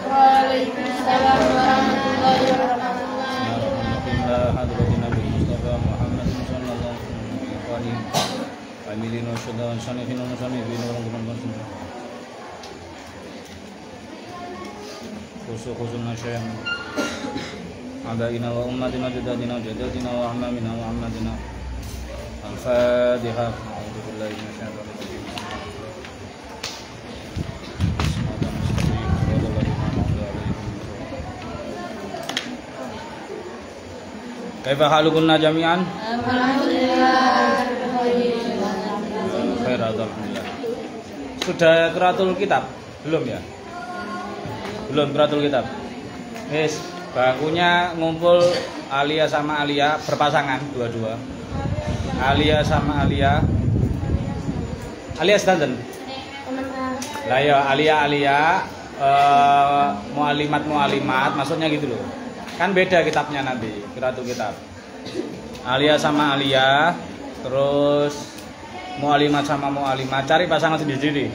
Waalaikumsalam warahmatullahi wabarakatuh. Adaina wa ummatina jadadina jadatina wa ahmamina wa ahmadina. Al-Fatihah. A'udzu billahi minasyaitonir rajim. Kaifa halukunna jami'an? Alhamdulillah. Khair, alhamdulillah. Sudah qiraatul kitab? Belum ya? Belum qiraatul kitab. Wis, bangkunya ngumpul Alia sama Alia berpasangan dua-dua. Alia sama Alia. Alia sedanten. Lah ya Alia mualimat maksudnya gitu loh. Kan beda kitabnya nanti, qiraatul kitab. Alia sama Alia, terus mualimat sama mualimat, cari pasangan sendiri-sendiri.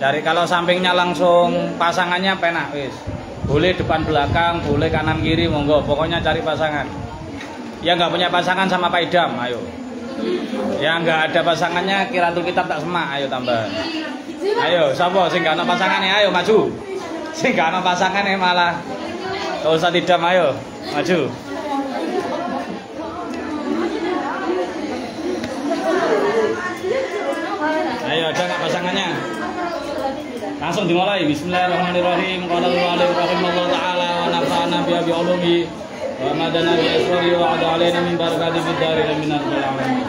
Cari kalau sampingnya langsung pasangannya penak wis. Boleh depan belakang, boleh kanan kiri, monggo. Pokoknya cari pasangan. Yang nggak punya pasangan sama Pak Idam, ayo. Yang nggak ada pasangannya qiraatul kitab tak semak, ayo tambah. Ayo, sapa sing nggak ada pasangannya, ayo maju. Sing nggak ada pasangannya malah Ustaz Idam, ayo maju. Ayo, ada nggak pasangannya? Langsung dimulai. Bismillahirrahmanirrahim. Qala Allahu rahimahullah taala wa nafa'ana bi ulumi wa madana bi asrari wa ada alaina min barakati fid darin min alamin.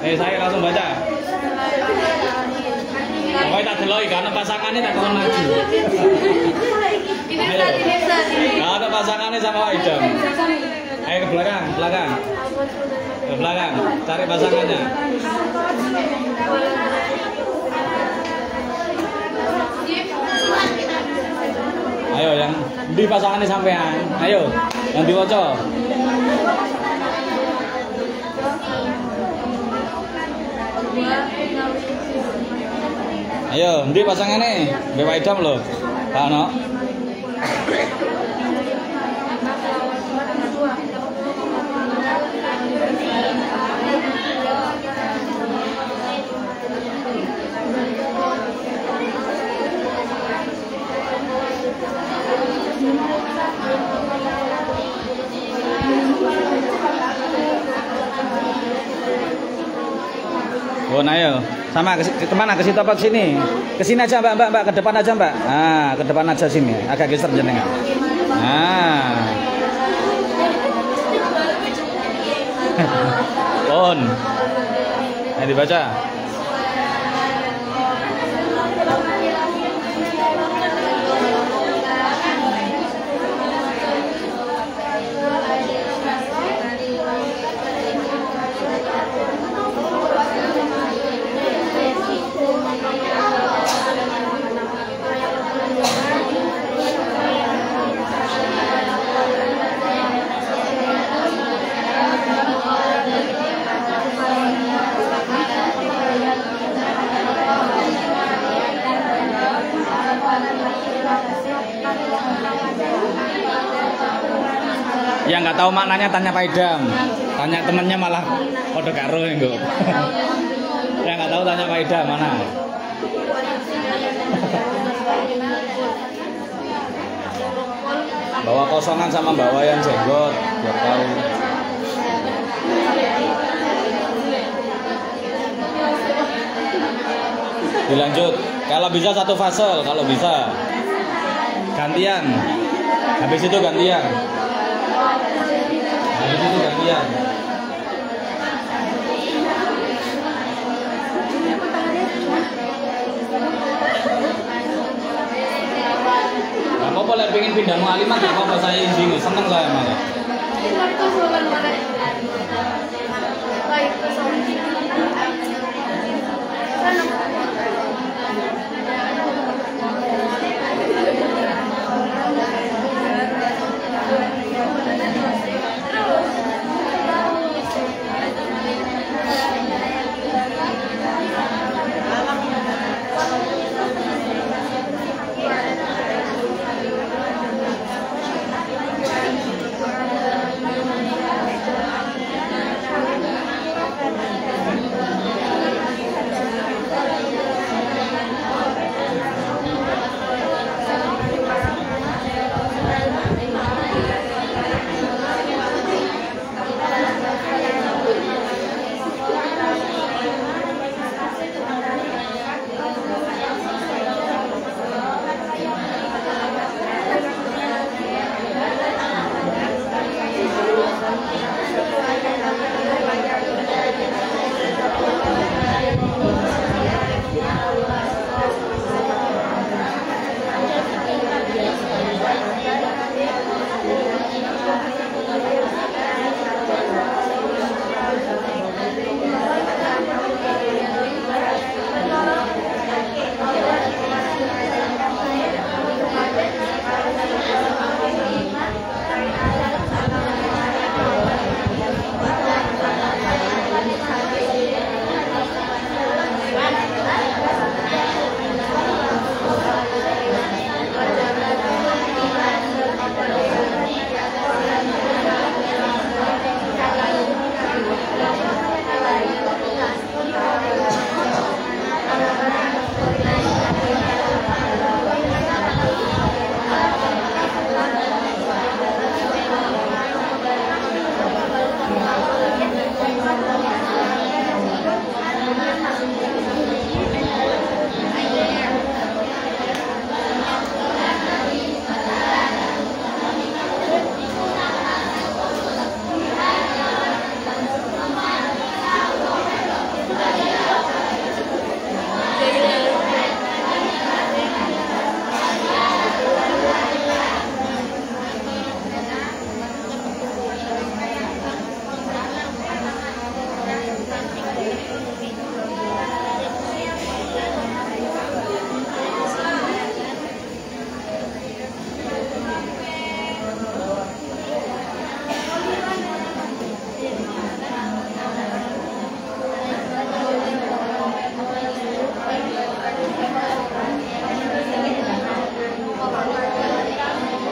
Saya langsung baca. Pokoknya tak deloi karena pasangannya tak kon maju. Ayo. Kalau ada pasangannya sama Pak Idam. Ayo ke belakang, belakang. Ke belakang, cari pasangannya. Ayo yang di pasangannya sampean. Ayo, yang diwaca. Ayo, di pasangannya. Bapak Idam loh. Pak Ano. Oh, nah ayo. Sama kemana? Ke situ apa ke sini? Ke sini aja mbak, ke depan aja mbak. Nah, ke depan aja sini. Agak geser jenengan. Nah. On. Yang dibaca. Yang nggak tahu maknanya tanya Pak Idam, tanya temennya malah kode karo enggak. Yang nggak tahu tanya Pak Idam mana. Bawa kosongan sama bawa yang jenggot biar tahu. Dilanjut, kalau bisa satu fase, kalau bisa gantian. Habis itu gantian. Habis itu gantian. Gak apa-apa lah, pengen pindah mualimat, gak apa-apa, saya izin, seneng saya malah.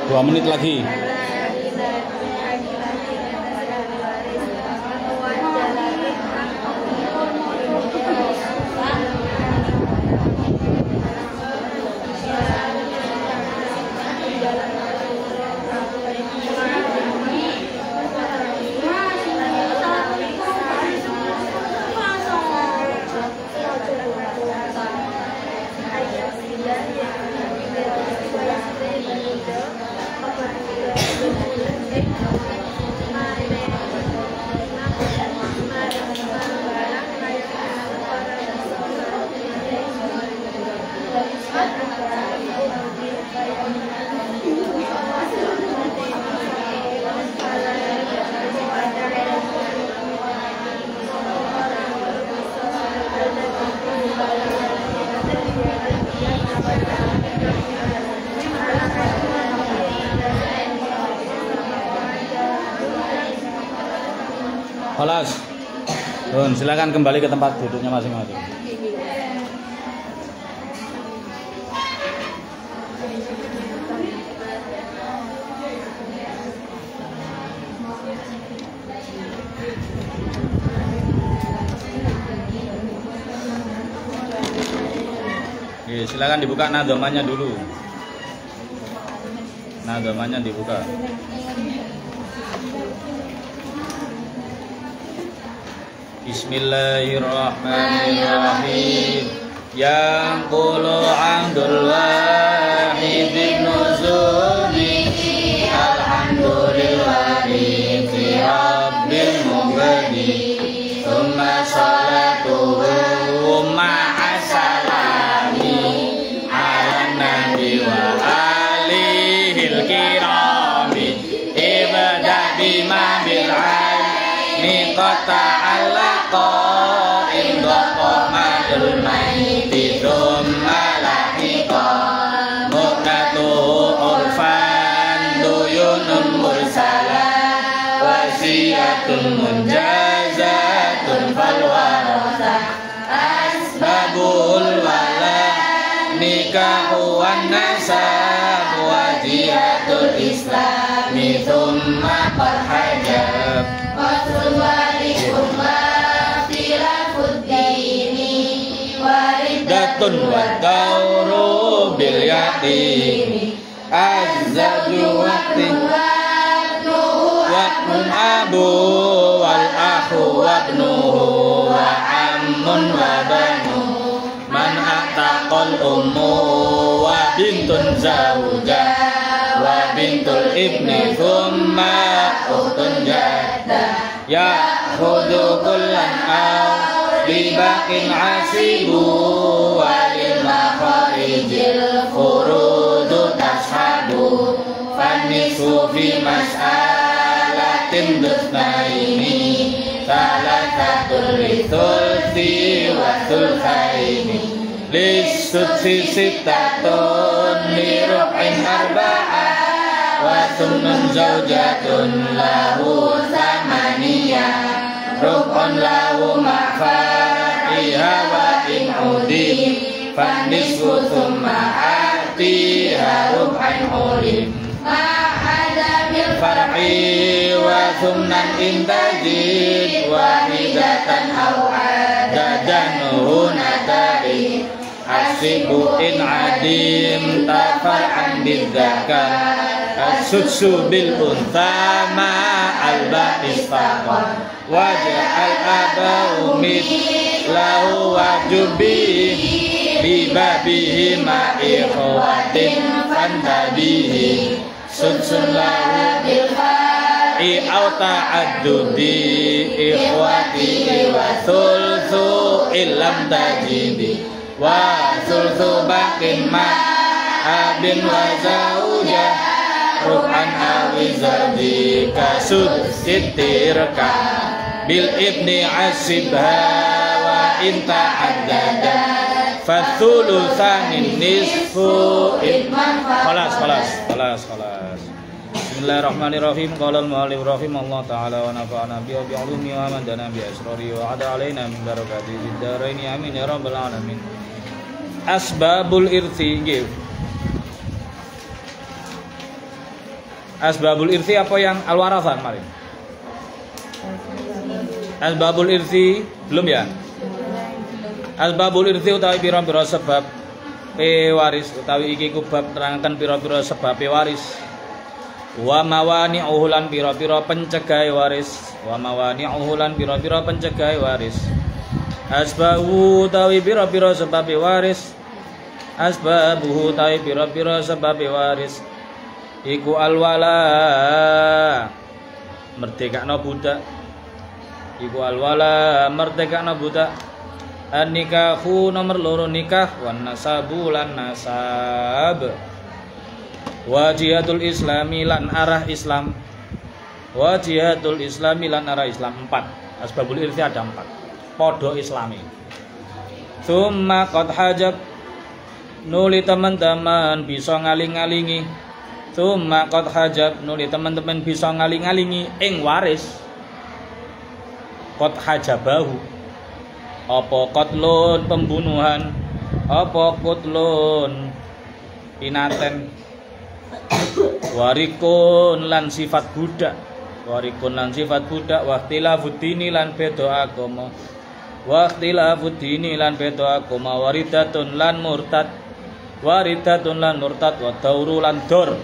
2 menit lagi. Halas. Silakan kembali ke tempat duduknya masing-masing. Oke, silakan dibuka nadhamannya dulu. Nadhamannya dibuka. Bismillahirrahmanirrahim. Yang qulu Abdul Wahid bin Nuzuli alhamdulillahi fi rabbil mubadi thumma salatuhu ma'asalami ala nabi wa alihil kirami ibda bima bil'almi qata'alaqa indokoh madul maiti thumma lahiqa muqatuhu urfan duyunun mursala wasiyatun munjazatun falwarasa asbabul wala nikahu wan nasab wajihatul islami thumma qarhajab wasul walikum datun wa dauru bil yatimi azzaju waqtin waqtun abu wal akhu wabnuhu wa ammun wa banu man ataqal ummu wa bintun zawja wa bintul ibni thumma ukhtun jadda ya khudu kullan bibakin asibu walil makharijil furudu tashabu fanisu fi mas'alatin dusnaini salatatul lithulti wa thulthaini lissudsi sittatun liru'in arba'ah wa sunnun zawjatun lahu samaniyah rukun lahu ma'fariha wa in'udim fandisku thumma atiha rub'an ulim ma'adamil far'i wa thumnan intajid wahidatan aw'adadan hunatari asibu in adim tafar'an bidzakat as-sudsu bil untha ma'al ba'is faqat waj'al abau lahu wajubihi bibabihi ma'ikhwatin fantabihi sudsun lahu bil fa'i au ta'addudi ikhwati wa thulthu illam tajidi wa thulthu baqin ma'abin wa zawjah ruk'an awi zawjika sudsitirka bil ibni asibha wa inta addada fathuluthanin nisfu ibman khalas Bismillahirrahmanirrahim qala al-mu'allif rahimahullah ta'ala wa nafa'ana bi ulumi wa madana bi asrari wa ada alaina min barakati fid dharain amin ya rabbal alamin. Asbabul irthi Asbabul irthi apa yang al-warathah kemarin? Asbabul irthi belum ya? Asbabul irthi utawi pira-pira sebab waris utawi iki kubab nerangkan pira-pira sebab waris. Wa mawani'uhu lan pira-pira pencegah waris. Wa mawani'uhu lan pira-pira pencegah waris. Asbabu utawi pira-pira sebab waris. Asbabuhu utawi pira-pira sebab waris. Iku alwala merdekakno budak. Iku alwala merdekakno budak. An-nikahu nomor loro nikah, wan nasabu lan nasab. Wajihatul islami lan arah Islam. Wajihatul islami lan arah Islam 4. Asbabul irthi ada 4. Podo islami. Summa qad hajab nuli teman-teman bisa ngaling-ngalingi. Summa qad hajab nuli teman-teman bisa ngaling-ngalingi ing waris. Qad hajabahu apa qatlun pembunuhan, apa qatlun pinaten, warikun lan sifat budak, warikun lan sifat budak, waqtilafuddini lan beda agama, waqtilafuddini lan beda agama, waridatun lan murtad, waridatun lan murtad, wa dauru lan dor,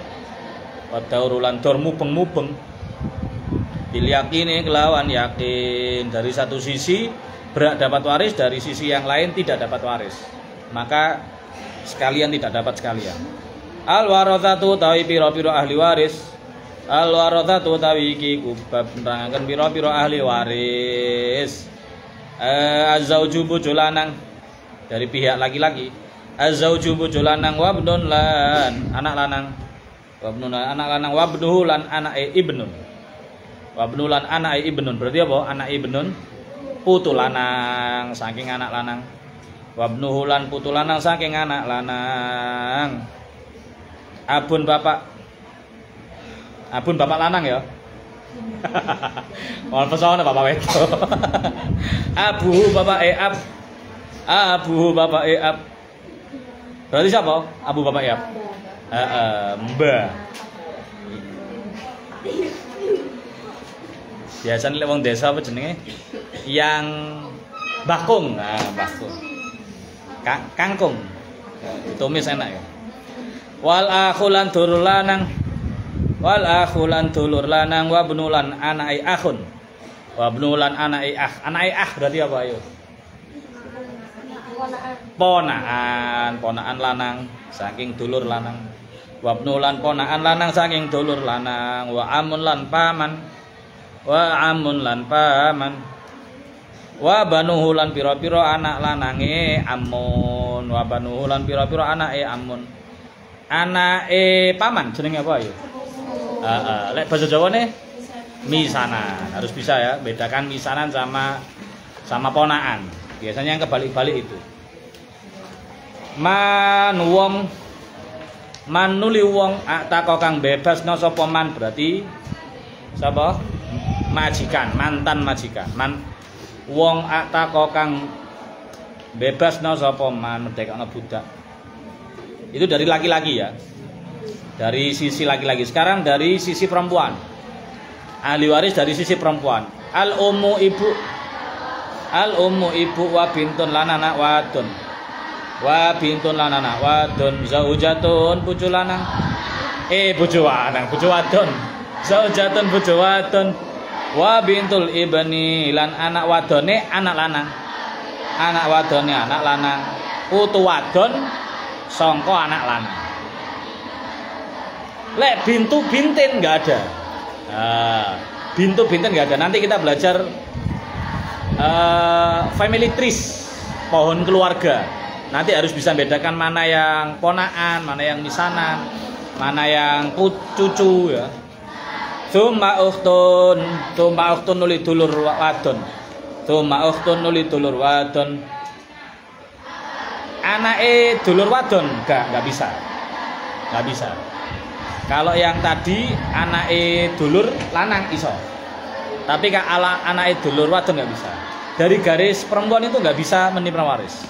wa dauru lan dor mubeng-mubeng. Bil yakini kelawan yakin, dari satu sisi berak dapat waris, dari sisi yang lain tidak dapat waris, maka sekalian tidak dapat sekalian. Al warathatu tawi pira-pira ahli waris. Al warathatu tawi iki kubab nerangaken pira-pira ahli waris. Az-zauju bojo lanang dari pihak laki-laki. Az-zauju bojo lanang wabnun lan anak lanang. Wabnun anak lanang wabnuhu lan anake ibnun. Wabnu lan anake ibnun berarti apa? Anak ibnun putu lanang saking anak lanang. Wabnuhu lan putu lanang saking anak lanang. Abun bapak lanang ya. Wal pesona bapak wedo. Abu bapak ab. Abu bapak ab. Berarti siapa? Abu bapak ab. Mbah. Biasanya lek wong desa apa jenenge? Yang bakung. Nah, bakung. Kangkung. Tumis enak ya. Wal akhulan dulur lanang. Wal akhulan dulur lanang wa benulan anake akhun. Wa benulan anake Anake berarti apa ayo? Ponaan lanang saking dulur lanang. Wa benulan ponaan lanang saking dulur lanang. Wa amun lan paman. Wa amun lan paman. Wa banuhu lan pira-pira anak lanange amun. Wa banuhu lan pira-pira anake amun. Anake paman jenenge apa ayo? Lek bahasa Jawane misanan. Harus bisa ya, bedakan misanan sama ponaan. Biasanya yang kebalik-balik itu. Manuli wong ataka kang bebasna sapa man berarti sapa? Majikan, mantan majikan. Wong ataka kang bebasna sapa man merdekakna budak. Itu dari laki-laki ya. Dari sisi laki-laki. Sekarang dari sisi perempuan. Ahli waris dari sisi perempuan. Al ummu ibu wa bintun lan anak wadon. Wa bintun lan anak wadon zaujatun bojo lanang. Bojo wadon. Zaujatun bojo wadon. Wa bintul ibni lan anak wadone anak lanang. Anak wadone anak lanang. Putu wadon sangka anak lanang. Lek bintu bintin enggak ada. Bintu bintin enggak ada. Nanti kita belajar family trees, pohon keluarga. Nanti harus bisa bedakan mana yang ponaan, mana yang misanan, mana yang cucu ya. Tsumma ukhtun nuli dulur wadon. Tsumma ukhtun nuli dulur wadon. Anake dulur wadon enggak bisa. Enggak bisa. Kalau yang tadi anake dulur lanang iso. Tapi kalau anake dulur wadon enggak bisa. Dari garis perempuan itu enggak bisa menerima waris.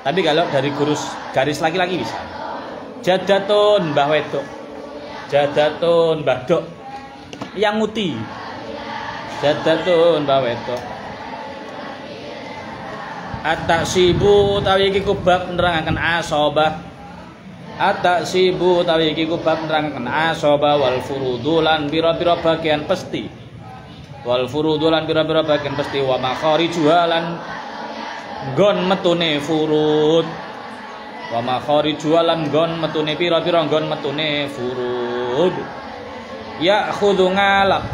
Tapi kalau dari garis laki-laki bisa. Jadatun mbah wedok. Jadatun badok yang muti. Jadatun bawedok. At-taksibu tawi iki kubab nerangaken asobah. At-taksibu tawi iki kubab nerangaken asobah wal furudu lan pira-pira bagian pesti. Wal furudu lan pira-pira bagian pesti wa makharijuha lan nggon metune furud. Wa makharijuha lan nggon metune pira-pira nggon metune furud. Ya khudhu ngalap.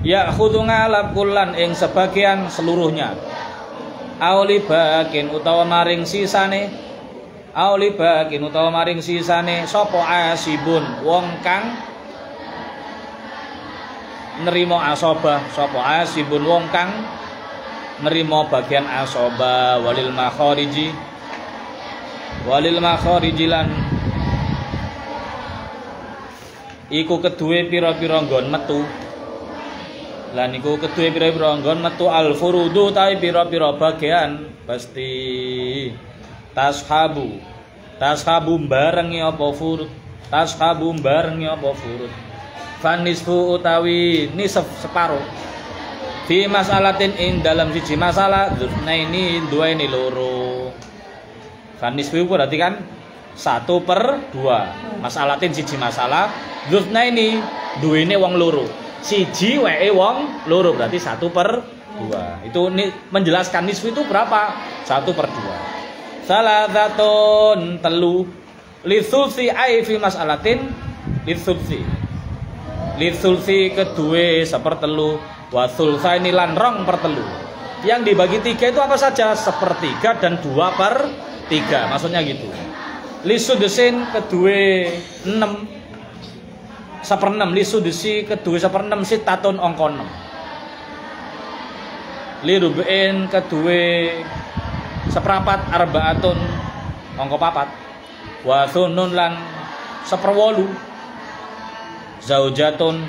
Ya khudhu ngalap kulan ing sebagian seluruhnya. Auli bakin utawa maring sisane. Auli bakin utawa maring sisane sapa asibun wong kang nerima asobah. Sapa asibun wong kang nerima bagian asobah walil makhariji. Walil makhariji lan iku keduwe pira-pira nggon metu. Lan iku keduwe pira-pira nggon metu al furudu ta'i pira-pira bagian pasti. Tashabu barengi apa furud. Tashabu barengi apa furud. Fanisfu utawi nisf separuh. Fi masalatin ing dalam siji masalah dzufnaini duweni loro. Fanisfu berarti kan 1/2. Masalatin siji masalah dzufnaini duwene wong loro. Siji wae wong loro berarti 1/2. Itu menjelaskan nisfu itu berapa? 1/2. Salasatun telu litsulsi ai fi mas'alatin litsulsi. Litsulsi kedue 1/3 wa sulsaini lan 2/3. Yang dibagi 3 itu apa saja? 1/3 dan 2/3. Maksudnya gitu. Lisudusin kedue 6 1/6 lisudisi kedua 1/6 sitatun angka 6. Lirubain kedua 1/4 arbaatun angka 4. Wa thunun lan 1/8 zaujatun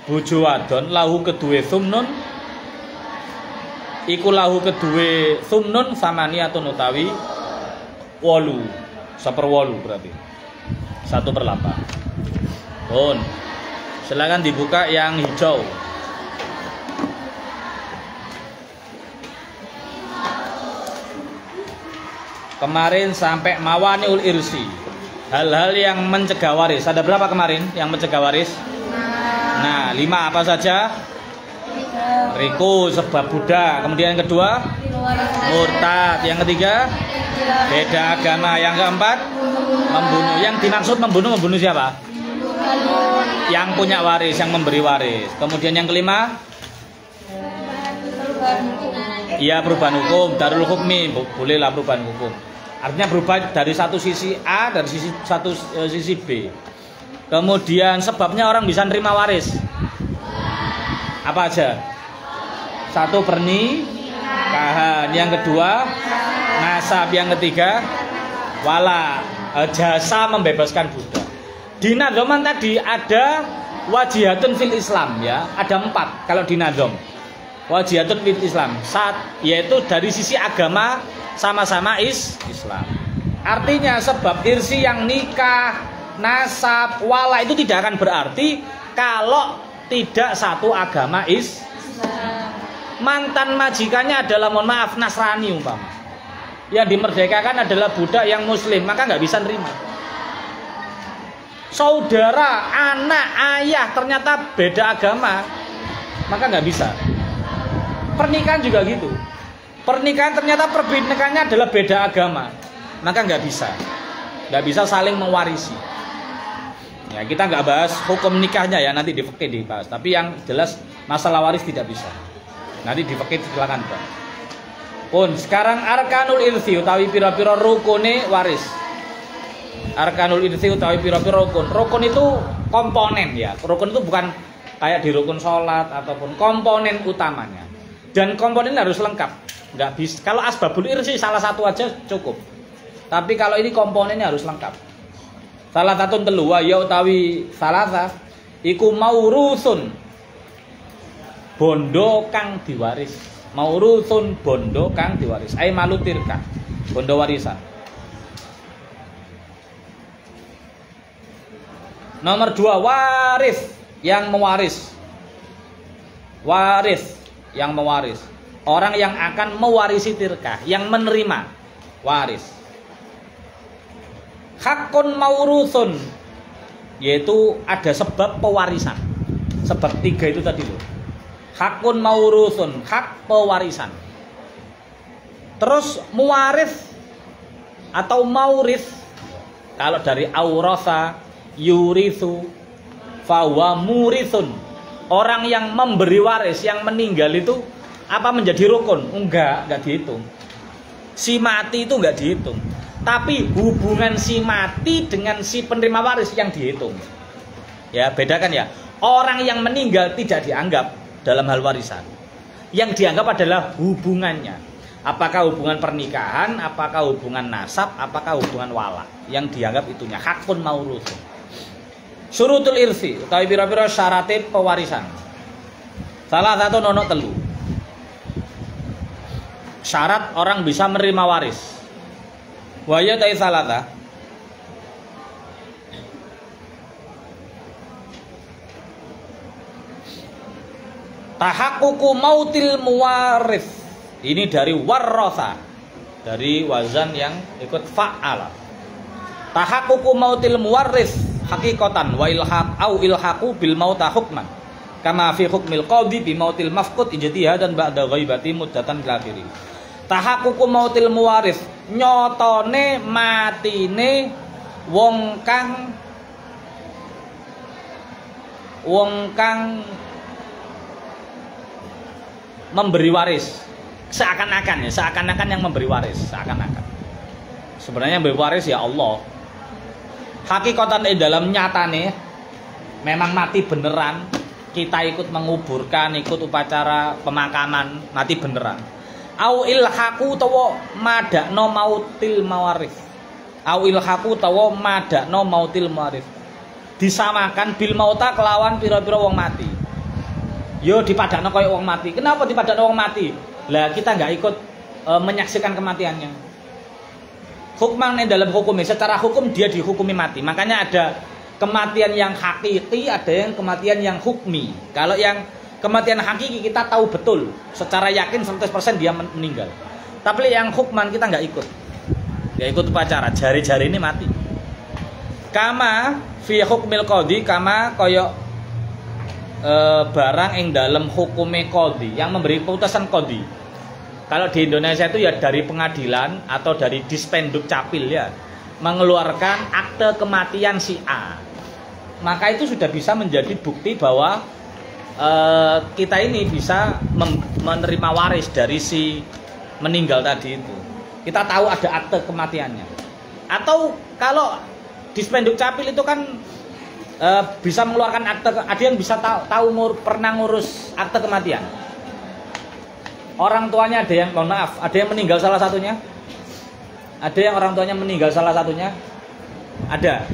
bojo wadon lahu kedua thumnun iku lahu kedua thumnun samaniatun utawi 1/8 berarti 1/8. Pun silakan dibuka yang hijau. Kemarin sampai mawaniul irsi, hal-hal yang mencegah waris. Ada berapa kemarin yang mencegah waris? Nah 5 apa saja? Riku sebab budak. Kemudian yang kedua murtad. Yang ketiga beda agama. Yang keempat membunuh. Yang dimaksud membunuh siapa? Yang punya waris, yang memberi waris. Kemudian yang kelima ya perubahan hukum. Darul hukmi, bolehlah perubahan hukum. Artinya berubah dari satu sisi A, dari sisi B. Kemudian sebabnya orang bisa nerima waris apa aja? 1 pernikahan, yang kedua nasab, yang ketiga wala, jasa membebaskan budak. Di nadzoman tadi ada wajihatun fil Islam ya, ada 4 kalau di nadzom. Wajihatun fil Islam, yaitu dari sisi agama sama-sama Islam. Artinya sebab irsi yang nikah, nasab, wala itu tidak akan berarti kalau tidak satu agama Islam. Mantan majikannya adalah mohon maaf Nasrani umpama. Yang dimerdekakan adalah budak yang muslim, maka nggak bisa nerima. Saudara, anak, ayah ternyata beda agama, maka nggak bisa. Pernikahan juga gitu. Pernikahan ternyata pernikahannya adalah beda agama, maka nggak bisa saling mewarisi. Ya kita nggak bahas hukum nikahnya ya, nanti di fikih dibahas. Tapi yang jelas masalah waris tidak bisa. Nanti di fikih silakan Pak. Pun sekarang arkanul irsi utawi pira-pira rukune waris. Arkanul irsi utawi pira-pira rukun. Rukun itu komponen ya. Rukun itu bukan kayak di rukun sholat ataupun komponen utamanya. Dan komponen harus lengkap. Nggak bisa. Kalau asbabul irsi salah satu aja cukup. Tapi kalau ini komponennya harus lengkap. Salah satu telu ya utawi salasa iku maurusun bondo kang diwaris. Maurusun bondo kang diwaris. Ai malutirka bondo warisan. Nomor 2, waris yang mewaris. Waris yang mewaris. Orang yang akan mewarisi tirkah, yang menerima waris. Hakun maurusun, yaitu ada sebab pewarisan. Sebab 3 itu tadi loh. Hakun maurusun, hak pewarisan. Terus muwaris atau mauris, kalau dari aurasa yurisu fawa murisun, orang yang memberi waris, yang meninggal itu apa menjadi rukun? Enggak dihitung. Si mati itu enggak dihitung, tapi hubungan si mati dengan si penerima waris yang dihitung. Ya, bedakan ya. Orang yang meninggal tidak dianggap dalam hal warisan. Yang dianggap adalah hubungannya. Apakah hubungan pernikahan, apakah hubungan nasab, apakah hubungan wala. Yang dianggap itunya hakun maurus. Syurutul irsi, utawi pira-pira syaratnya pewarisan. Salah satu nono telu. Syarat orang bisa menerima waris. Waya tai salata. Tahaqququ mautil muwaris. Ini dari warrasa, dari wazan yang ikut fa'ala. Tahaqququ mautil muwaris hakikatan wa ilhaq au ilhaqu bil mauta hukman. Kama fi hukmil qadhi bi mautil mafqud ijtihadan ba'da ghaibati muddatan kafiri. Tahaqququ mautil muwaris, nyotone matine wong kang memberi waris. Seakan-akan yang memberi waris, seakan-akan. Sebenarnya yang memberi waris ya Allah. Hakikatan dalam nyatane memang mati beneran, kita ikut menguburkan, ikut upacara pemakaman, mati beneran. Au ilhaqu tawa madakno mautil mawaris. Au ilhaqu tawa madakno mautil mawaris. Disamakan bil mauta kelawan pira-pira wong mati. Yo dipadakno koyo wong mati. Kenapa dipadakno wong mati? Lah kita nggak ikut menyaksikan kematiannya. Hukman dalam hukumnya, secara hukum dia dihukumi mati. Makanya ada kematian yang hakiki, ada yang kematian yang hukmi. Kalau yang kematian hakiki kita tahu betul, secara yakin 100% dia meninggal. Tapi yang hukman kita nggak ikut upacara. Jari-jari ini mati. Kama fi hukmil qadhi, kama koyo barang yang dalam hukume qadhi, yang memberi keputusan qadhi. Kalau di Indonesia itu ya dari pengadilan atau dari dispenduk capil ya, mengeluarkan akte kematian si A. Maka itu sudah bisa menjadi bukti bahwa kita ini bisa menerima waris dari si meninggal tadi itu. Kita tahu ada akte kematiannya. Atau kalau dispenduk capil itu kan bisa mengeluarkan akte, ada yang bisa tahu pernah ngurus akte kematian. Orang tuanya ada yang, mohon maaf, ada yang meninggal salah satunya. Ada yang orang tuanya meninggal salah satunya. Ada.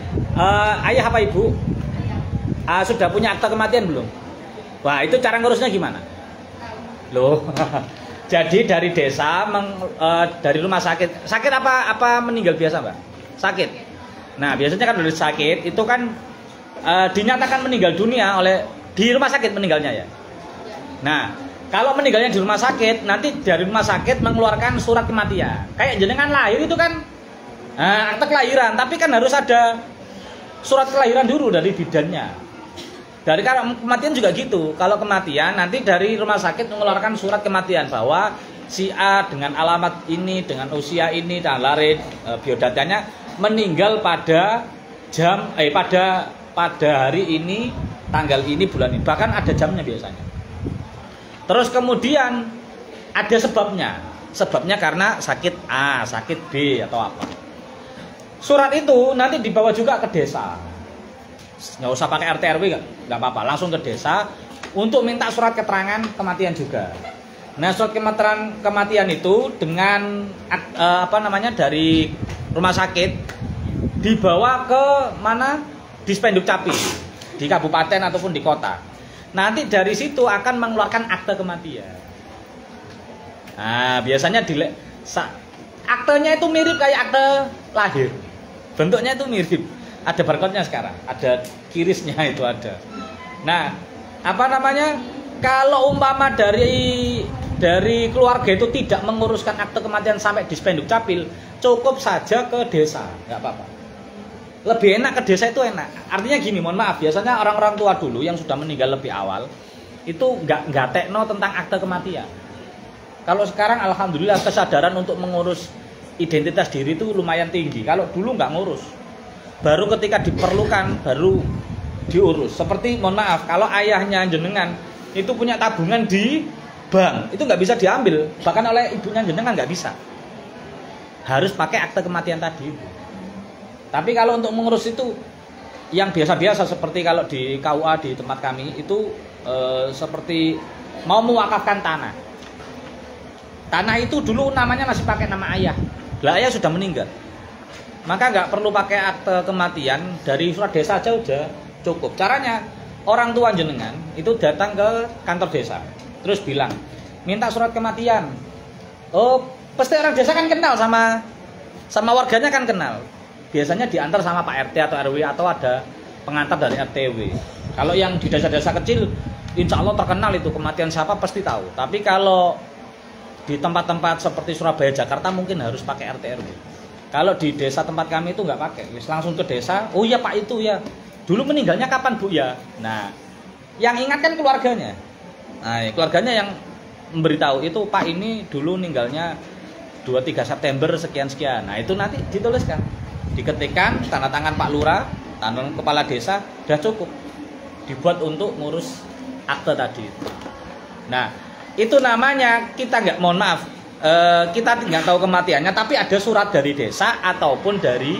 Ayah apa ibu? Sudah punya akte kematian belum? Wah, itu cara ngurusnya gimana? Loh. Jadi dari desa, dari rumah sakit. Sakit apa meninggal biasa, Mbak? Sakit. Nah, biasanya kan dari sakit itu kan dinyatakan meninggal dunia oleh di rumah sakit meninggalnya ya. Nah, kalau meninggalnya di rumah sakit, nanti dari rumah sakit mengeluarkan surat kematian. Kayak jenengan lahir itu kan akte kelahiran, tapi kan harus ada surat kelahiran dulu dari bidannya. Dari kematian juga gitu. Kalau kematian nanti dari rumah sakit mengeluarkan surat kematian bahwa si A dengan alamat ini, dengan usia ini, dan larin biodatanya meninggal pada pada hari ini, tanggal ini, bulan ini. Bahkan ada jamnya biasanya. Terus kemudian ada sebabnya. Sebabnya karena sakit A, sakit B atau apa. Surat itu nanti dibawa juga ke desa. Nggak usah pakai RT RW, nggak apa-apa, langsung ke desa untuk minta surat keterangan kematian juga. Nah, surat keterangan kematian itu dengan dari rumah sakit dibawa ke mana? Dispenduk capil di kabupaten ataupun di kota. Nanti dari situ akan mengeluarkan akte kematian. Nah, biasanya aktenya itu mirip kayak akte lahir. Bentuknya itu mirip. Ada barcode-nya sekarang, ada kirisnya itu ada. Nah, apa namanya? Kalau umpama dari keluarga itu tidak menguruskan akte kematian sampai di Spenduk Capil, cukup saja ke desa, nggak apa-apa. Lebih enak ke desa itu enak. Artinya gini, mohon maaf, biasanya orang-orang tua dulu yang sudah meninggal lebih awal itu nggak tekno tentang akte kematian. Kalau sekarang alhamdulillah kesadaran untuk mengurus identitas diri itu lumayan tinggi. Kalau dulu nggak ngurus, baru ketika diperlukan baru diurus. Seperti mohon maaf, kalau ayahnya jenengan itu punya tabungan di bank, itu nggak bisa diambil, bahkan oleh ibunya jenengan nggak bisa. Harus pakai akte kematian tadi itu. Tapi kalau untuk mengurus itu yang biasa-biasa seperti kalau di KUA di tempat kami itu seperti mau mewakafkan tanah. Tanah itu dulu namanya masih pakai nama ayah. Lah ayah sudah meninggal. Maka nggak perlu pakai akte kematian, dari surat desa aja udah cukup. Caranya orang tua jenengan itu datang ke kantor desa, terus bilang minta surat kematian. Oh, pasti orang desa kan kenal sama warganya kan kenal. Biasanya diantar sama Pak RT atau RW atau ada pengantar dari RTW. Kalau yang di desa-desa kecil, insya Allah terkenal itu kematian siapa pasti tahu. Tapi kalau di tempat-tempat seperti Surabaya, Jakarta mungkin harus pakai RT RW. Kalau di desa tempat kami itu nggak pakai, langsung ke desa. Oh iya Pak itu ya. Dulu meninggalnya kapan Bu ya? Nah, yang ingat kan keluarganya. Nah, keluarganya yang memberitahu itu Pak ini dulu meninggalnya 23 September sekian-sekian. Nah, itu nanti dituliskan. Diketikkan tanda tangan Pak Lurah, tanda tangan kepala desa, sudah cukup. Dibuat untuk ngurus akte tadi. Nah, itu namanya kita nggak, mohon maaf, kita nggak tahu kematiannya, tapi ada surat dari desa ataupun dari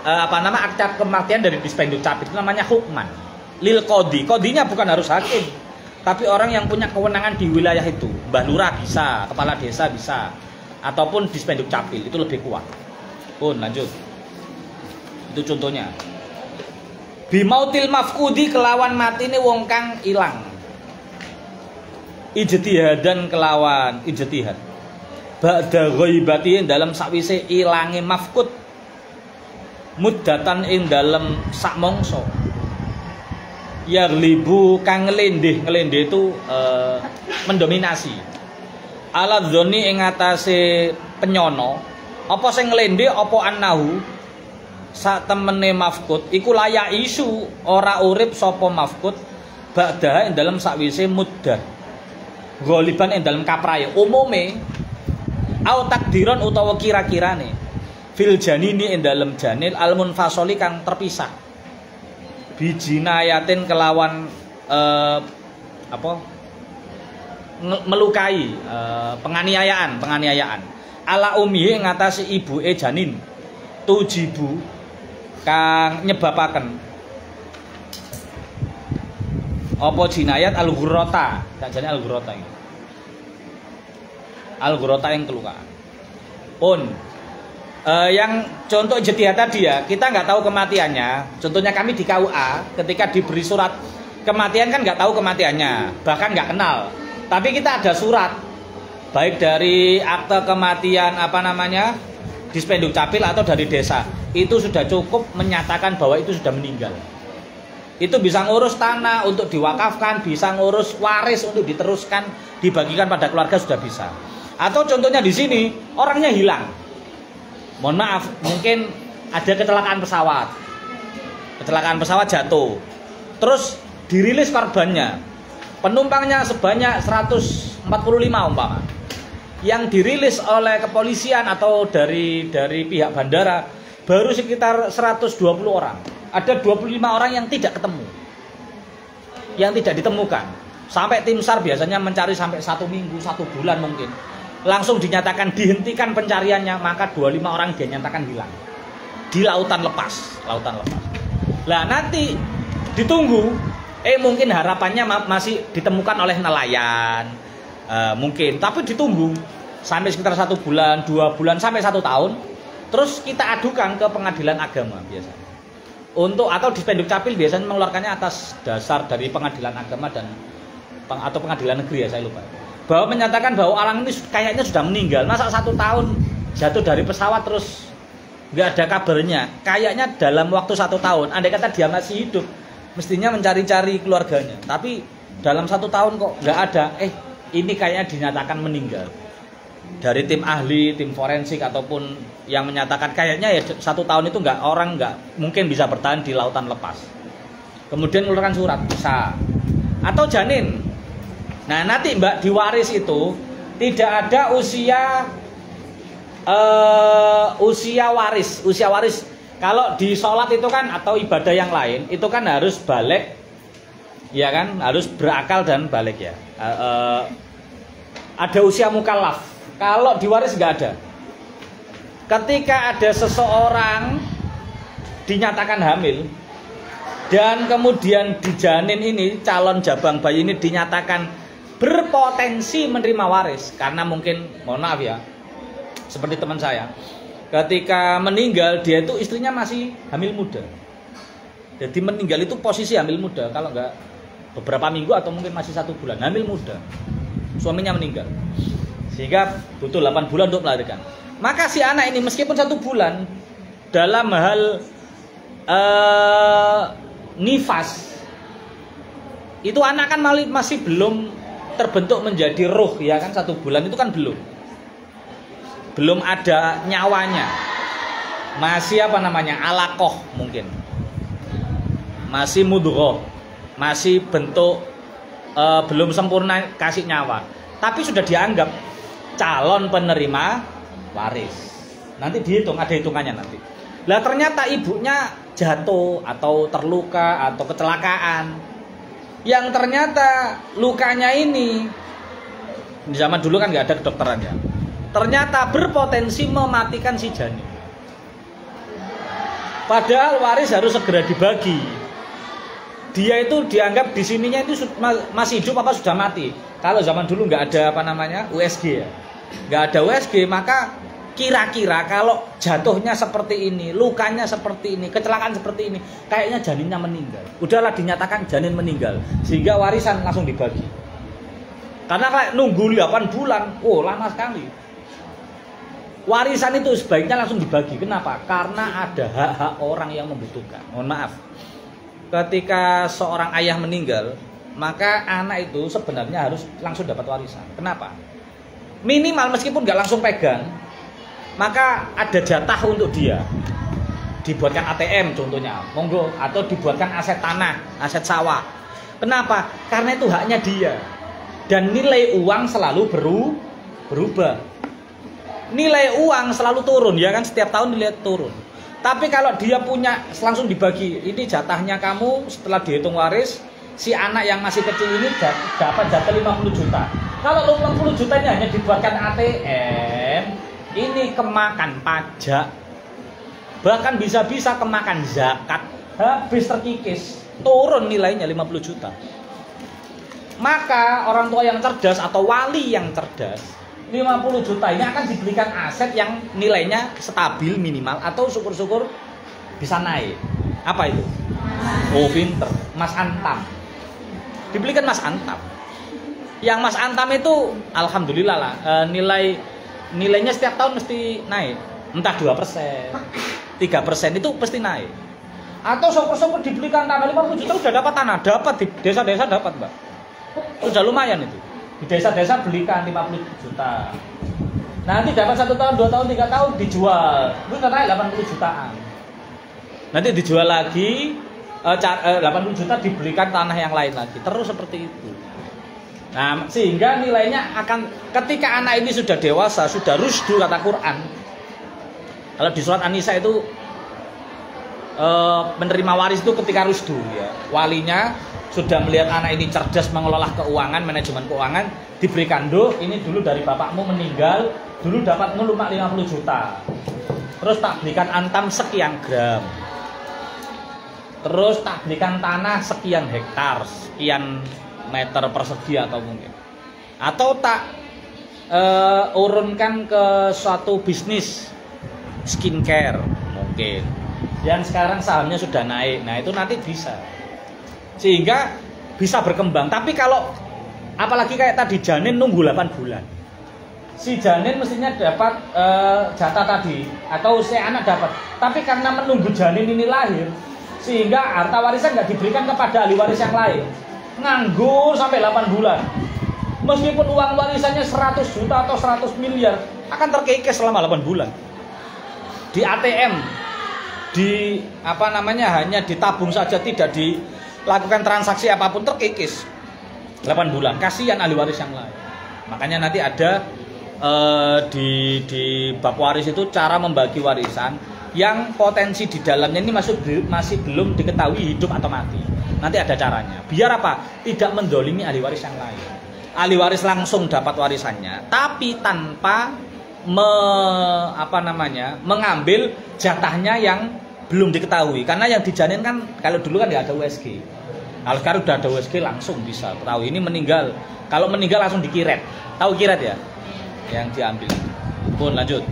akta kematian dari Dispenduk Capil, itu namanya hukman lil qodi. Qodinya bukan harus hakim, tapi orang yang punya kewenangan di wilayah itu, Mbah Lurah bisa, kepala desa bisa, ataupun Dispenduk Capil itu lebih kuat. Pun lanjut. Itu contohnya. Bimautil mafkudi kelawan matine wong kang ilang. Ijtihadan kelawan ijtihad. Ba'da ghaibati dalam sakwise ilange mafkud. Muddatan ing dalam sak mangsa. Yaglibu kang nglendih itu mendominasi. Ala dzoni ing atase penyono, apa sing nglendih apa annahu sak temene mafkud iku layak isu ora urip sapa mafkud ba'da ing dalam sakwise muddah. Ghaliban ing dalam kapraye umume au takdiron utawa kira-kirane fil janini ing dalam janil al munfasoli kang terpisah bijinayatin kelawan melukai penganiayaan ala umihi ngatasi ibuke janin tujibu kang nyebabaken apa jinayat al-ghurrata, tak jane al-ghurrata iki. Al-ghurrata yang kelupaan. Pun yang contoh ijtihad tadi ya, kita nggak tahu kematiannya. Contohnya kami di KUA ketika diberi surat kematian kan nggak tahu kematiannya, bahkan nggak kenal. Tapi kita ada surat baik dari akte kematian di Spenduk Capil atau dari desa. Itu sudah cukup menyatakan bahwa itu sudah meninggal. Itu bisa ngurus tanah untuk diwakafkan, bisa ngurus waris untuk diteruskan, dibagikan pada keluarga sudah bisa. Atau contohnya di sini orangnya hilang. Mohon maaf, mungkin ada kecelakaan pesawat jatuh. Terus dirilis korbannya. Penumpangnya sebanyak 145 umpama. Yang dirilis oleh kepolisian atau dari pihak bandara baru sekitar 120 orang. Ada 25 orang yang tidak ketemu, yang tidak ditemukan. Sampai tim SAR biasanya mencari sampai 1 minggu, 1 bulan mungkin. Langsung dinyatakan dihentikan pencariannya, maka 25 orang dinyatakan hilang di lautan lepas. Lah nanti ditunggu, mungkin harapannya masih ditemukan oleh nelayan, mungkin. Tapi ditunggu sampai sekitar 1 bulan, 2 bulan, sampai 1 tahun. Terus kita adukan ke pengadilan agama biasanya. Atau di Spenduk Capil biasanya mengeluarkannya atas dasar dari pengadilan agama atau pengadilan negeri ya, saya lupa. Bahwa menyatakan bahwa orang ini kayaknya sudah meninggal. Masa 1 tahun jatuh dari pesawat terus nggak ada kabarnya. Kayaknya dalam waktu 1 tahun, andai kata dia masih hidup, mestinya mencari-cari keluarganya. Tapi dalam 1 tahun kok nggak ada. Ini kayaknya dinyatakan meninggal. Dari tim ahli, tim forensik ataupun yang menyatakan kayaknya ya 1 tahun itu orang nggak mungkin bisa bertahan di lautan lepas. Kemudian mengeluarkan surat bisa. Atau janin. Nah nanti mbak diwaris itu tidak ada usia waris. Kalau di sholat itu kan atau ibadah yang lain itu kan harus balik, ya kan, harus berakal dan balik ya. Ada usia mukallaf. Kalau di waris nggak ada. Ketika ada seseorang dinyatakan hamil dan kemudian di janin ini calon jabang bayi ini dinyatakan berpotensi menerima waris karena mungkin, mohon maaf ya, seperti teman saya, ketika meninggal dia itu istrinya masih hamil muda. Jadi meninggal itu posisi hamil muda, kalau enggak beberapa minggu atau mungkin masih 1 bulan, hamil muda. Suaminya meninggal. Sehingga butuh 8 bulan untuk melahirkan. Maka si anak ini meskipun 1 bulan dalam hal nifas, itu anak kan masih belum terbentuk menjadi ruh, ya kan, 1 bulan itu kan belum ada nyawanya, masih alaqoh mungkin, masih mudghah, masih bentuk belum sempurna kasih nyawa, tapi sudah dianggap calon penerima waris. Nanti dihitung, ada hitungannya nanti. Lah ternyata ibunya jatuh atau terluka atau kecelakaan, yang ternyata lukanya ini di zaman dulu kan nggak ada kedokterannya, ternyata berpotensi mematikan si janin. Padahal waris harus segera dibagi. Dia itu dianggap di sininya itu masih hidup apa sudah mati. Kalau zaman dulu nggak ada USG ya, nggak ada USG, maka kira-kira kalau jatuhnya seperti ini, lukanya seperti ini, kecelakaan seperti ini, kayaknya janinnya meninggal. Udahlah dinyatakan janin meninggal, sehingga warisan langsung dibagi. Karena kayak nunggu 8 bulan, lama sekali. Warisan itu sebaiknya langsung dibagi. Kenapa? Karena ada hak-hak orang yang membutuhkan. Mohon maaf. Ketika seorang ayah meninggal, maka anak itu sebenarnya harus langsung dapat warisan. Kenapa? Minimal meskipun nggak langsung pegang, maka ada jatah untuk dia. Dibuatkan ATM contohnya, monggo, atau dibuatkan aset tanah, aset sawah. Kenapa? Karena itu haknya dia. Dan nilai uang selalu berubah. Nilai uang selalu turun, ya kan, setiap tahun nilai turun. Tapi kalau dia punya langsung dibagi, ini jatahnya kamu setelah dihitung waris, si anak yang masih kecil ini dapat jatah 50 juta. Kalau 50 juta ini hanya dibuatkan ATM, ini kemakan pajak, bahkan bisa-bisa kemakan zakat, habis terkikis, turun nilainya 50 juta. Maka orang tua yang cerdas atau wali yang cerdas, 50 juta ini akan dibelikan aset yang nilainya stabil minimal atau syukur-syukur bisa naik. Apa itu? Pinter, Mas Antam. Dibelikan Mas Antam. Yang Mas Antam itu alhamdulillah lah, nilainya setiap tahun mesti naik. Entah 2%, 3% itu pasti naik. Atau syukur-syukur dibelikan tanah 50 juta udah dapat tanah, dapat di desa-desa dapat, Mbak. Sudah lumayan itu. Di desa-desa belikan 50 juta. Nanti dapat 1 tahun, 2 tahun, 3 tahun dijual. Itu naik 80 jutaan. Nanti dijual lagi 80 juta dibelikan tanah yang lain lagi. Terus seperti itu. Nah, sehingga nilainya akan ketika anak ini sudah dewasa, sudah rusdu kata Quran. Kalau di surat An-Nisa itu menerima waris itu ketika rusdu ya. Walinya sudah melihat anak ini cerdas mengelola keuangan, manajemen keuangan, diberikan ini dulu dari bapakmu meninggal, dulu dapatmu 50 juta. Terus tak belikan antam sekian gram. Terus tak belikan tanah sekian hektar, sekian meter persegi atau mungkin. Atau tak urunkan ke suatu bisnis skincare mungkin. Yang sekarang sahamnya sudah naik. Nah, itu nanti bisa. Sehingga bisa berkembang. Tapi kalau apalagi kayak tadi janin nunggu 8 bulan. si janin mestinya dapat jatah tadi atau si anak dapat. Tapi karena menunggu janin ini lahir, sehingga harta warisan nggak diberikan kepada ahli waris yang lain. Nganggur sampai 8 bulan. Meskipun uang warisannya 100 juta atau 100 miliar akan terkikis selama 8 bulan. Di ATM, di hanya ditabung saja, tidak dilakukan transaksi apapun, terkikis 8 bulan. Kasihan ahli waris yang lain. Makanya nanti ada di bab waris itu cara membagi warisan yang potensi di dalamnya ini masih belum diketahui hidup atau mati. Nanti ada caranya. Biar apa? Tidak mendolimi ahli waris yang lain. Ahli waris langsung dapat warisannya, tapi tanpa mengambil jatahnya yang belum diketahui. Karena yang dijanin kan kalau dulu kan nggak ada USG. Kalau sekarang udah ada USG langsung bisa tahu ini meninggal. Kalau meninggal langsung dikiret. Tahu kiret ya? Yang diambil. Pun lanjut.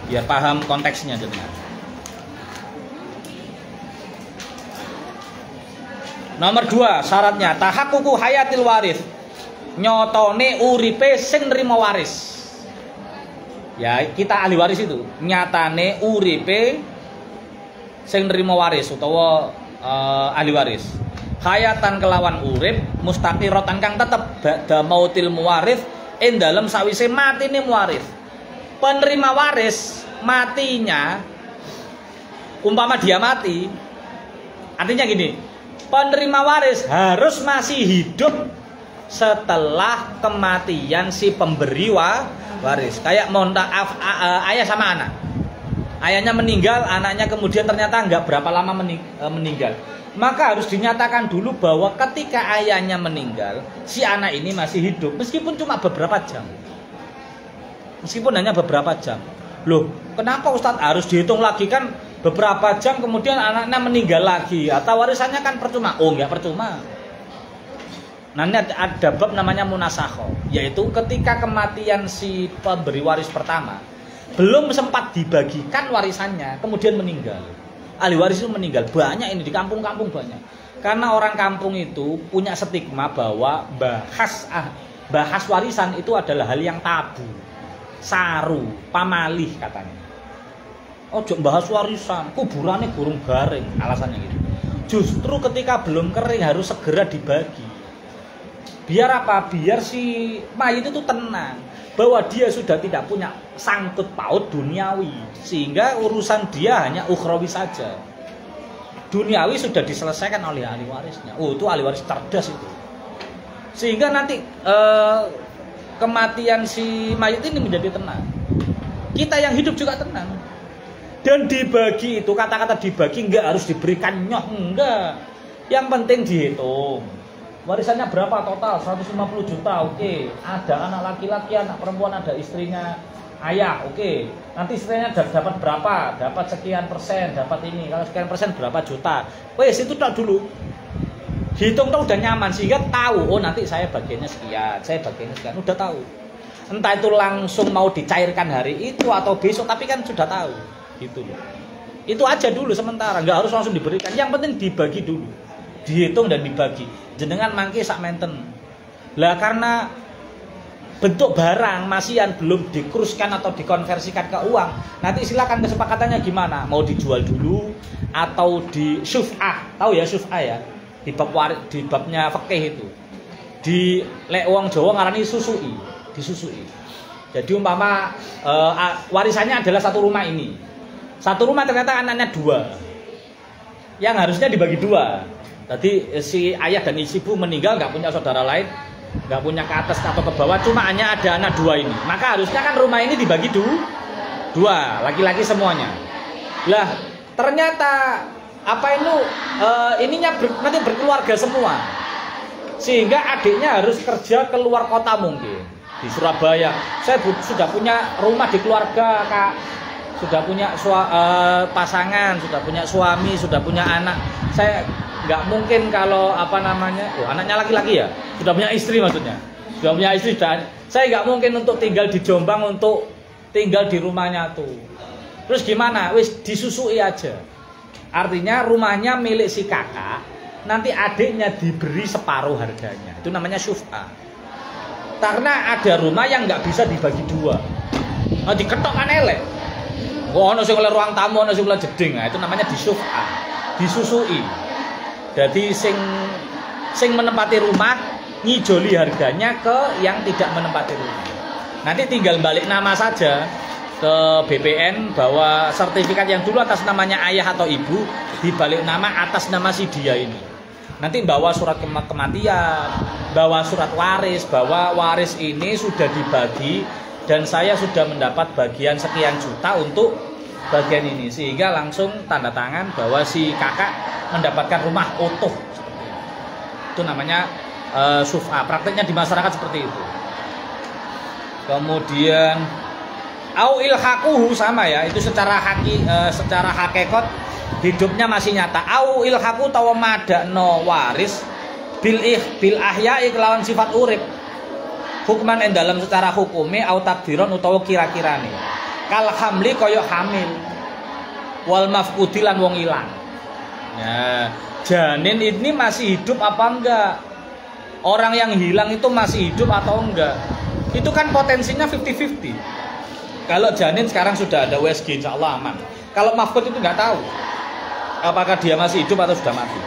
Biar paham konteksnya jadinya. Nomor 2 syaratnya tahaqququ hayatil waris. Nyotone uripe sing nrimo waris. Ya, kita ahli waris itu nyatane uripe sing nrimo waris utawa ahli waris. Hayatan kelawan urip mustaqiratan kang tetep ba'da mautil muwaris ing dalem sawise matine muwaris. Penerima waris matinya umpama dia mati, artinya gini, penerima waris harus masih hidup setelah kematian si pemberi waris. Kayak ayah sama anak. Ayahnya meninggal, anaknya kemudian ternyata nggak berapa lama meninggal. Maka harus dinyatakan dulu bahwa ketika ayahnya meninggal, si anak ini masih hidup meskipun cuma beberapa jam. Meskipun hanya beberapa jam. Loh, kenapa Ustadz harus dihitung lagi, kan beberapa jam kemudian anaknya meninggal lagi, atau warisannya kan percuma? Oh, enggak percuma. Nanti ada bab namanya munasakho, yaitu ketika kematian si pemberi waris pertama belum sempat dibagikan warisannya, kemudian meninggal. Ahli waris itu meninggal. Banyak ini di kampung-kampung banyak. Karena orang kampung itu punya stigma bahwa bahas warisan itu adalah hal yang tabu. Saru, pamalih katanya. Ojo bahas warisan, kuburannya burung garing, alasannya gitu. Justru ketika belum kering harus segera dibagi. Biar apa? Biar si mayit itu tenang bahwa dia sudah tidak punya sangkut paut duniawi, sehingga urusan dia hanya ukhrawi saja. Duniawi sudah diselesaikan oleh ahli warisnya. Oh, itu ahli waris cerdas itu. Sehingga nanti kematian si mayit ini menjadi tenang. Kita yang hidup juga tenang. Dan dibagi itu, kata-kata dibagi enggak harus diberikan nyoh, enggak. Yang penting dihitung. Warisannya berapa total? 150 juta, oke. Ada anak laki-laki, anak perempuan, ada istrinya, ayah, oke. Nanti istrinya dapat berapa? Dapat sekian persen, dapat ini. Kalau sekian persen berapa juta? Wes itu tak dulu. Hitung tuh udah nyaman, sehingga tahu, oh nanti saya bagiannya sekian, saya bagiannya sekian, udah tahu. Entah itu langsung mau dicairkan hari itu atau besok, tapi kan sudah tahu. Gitu loh. Itu aja dulu sementara, nggak harus langsung diberikan. Yang penting dibagi dulu. Dihitung dan dibagi. Jenengan mangke sak menten. Lah karena bentuk barang masihan belum dikruskan atau dikonversikan ke uang, nanti silakan kesepakatannya gimana? Mau dijual dulu atau di syuf'ah. Tahu ya syuf'ah ya? Di babnya fikih itu. Di lek wong Jawa ngarani susui, disusui. Jadi umpama warisannya adalah satu rumah ini. Satu rumah ternyata anaknya 2. Yang harusnya dibagi 2. Jadi si ayah dan ibu meninggal, nggak punya saudara lain, nggak punya ke atas atau ke bawah, cuma hanya ada anak 2 ini. Maka harusnya kan rumah ini dibagi 2, laki-laki semuanya. Lah ternyata nanti berkeluarga semua, sehingga adiknya harus kerja keluar kota mungkin di Surabaya. Saya sudah punya rumah di keluarga, Kak. Sudah punya pasangan, sudah punya suami, sudah punya anak. Saya nggak mungkin kalau anaknya laki-laki ya, sudah punya istri maksudnya, sudah punya istri, saya nggak mungkin untuk tinggal di Jombang, untuk tinggal di rumahnya tuh. Terus gimana? Wis disusui aja. Artinya rumahnya milik si kakak, nanti adiknya diberi separuh harganya. Itu namanya syuf'ah. Karena ada rumah yang nggak bisa dibagi dua. Nah, diketok kan elek. Ono sing oleh ruang tamu, ono sing oleh jeding. Nah, itu namanya disuf'a, disusui. Jadi sing menempati rumah ngijoli harganya ke yang tidak menempati rumah. Nanti tinggal balik nama saja ke BPN bahwa sertifikat yang dulu atas namanya ayah atau ibu dibalik nama atas nama si dia ini. Nanti bawa surat kematian, bawa surat waris, bahwa waris ini sudah dibagi dan saya sudah mendapat bagian sekian juta untuk bagian ini, sehingga langsung tanda tangan bahwa si kakak mendapatkan rumah utuh. Itu namanya suf'a. Prakteknya di masyarakat seperti itu. Kemudian au ilhaquhu sama ya, itu secara hakikat hidupnya masih nyata. Au ilhaqu tawa madakno waris bil ahya'i kelawan sifat urip. Hukman en dalam secara hukume au takdiron utawa kira-kirane. Kal hamli koyok hamil. Wal mafqudi lan wong ilang. Ya, janin ini masih hidup apa enggak? Orang yang hilang itu masih hidup atau enggak? Itu kan potensinya 50-50. Kalau janin sekarang sudah ada USG, insya Allah aman. Kalau mafqud itu nggak tahu apakah dia masih hidup atau sudah mati.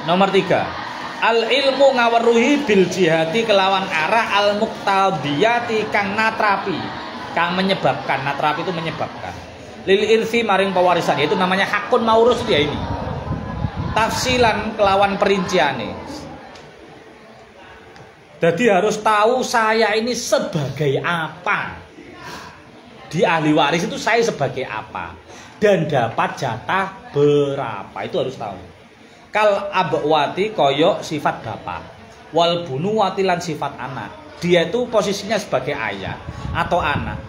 Nomor 3, al ilmu ngaweruhi bil jihati kelawan arah al muqtadiyati kang natrapi, kang menyebabkan. Natrapi itu menyebabkan lil irsi maring pewarisan, yaitu namanya hakun maurus dia ini. Tafsilan kelawan perinciane. Jadi harus tahu saya ini sebagai apa. Di ahli waris itu saya sebagai apa dan dapat jatah berapa, itu harus tahu. Kal abwati koyok sifat bapak, wal bunuwati lan sifat anak. Dia itu posisinya sebagai ayah atau anak.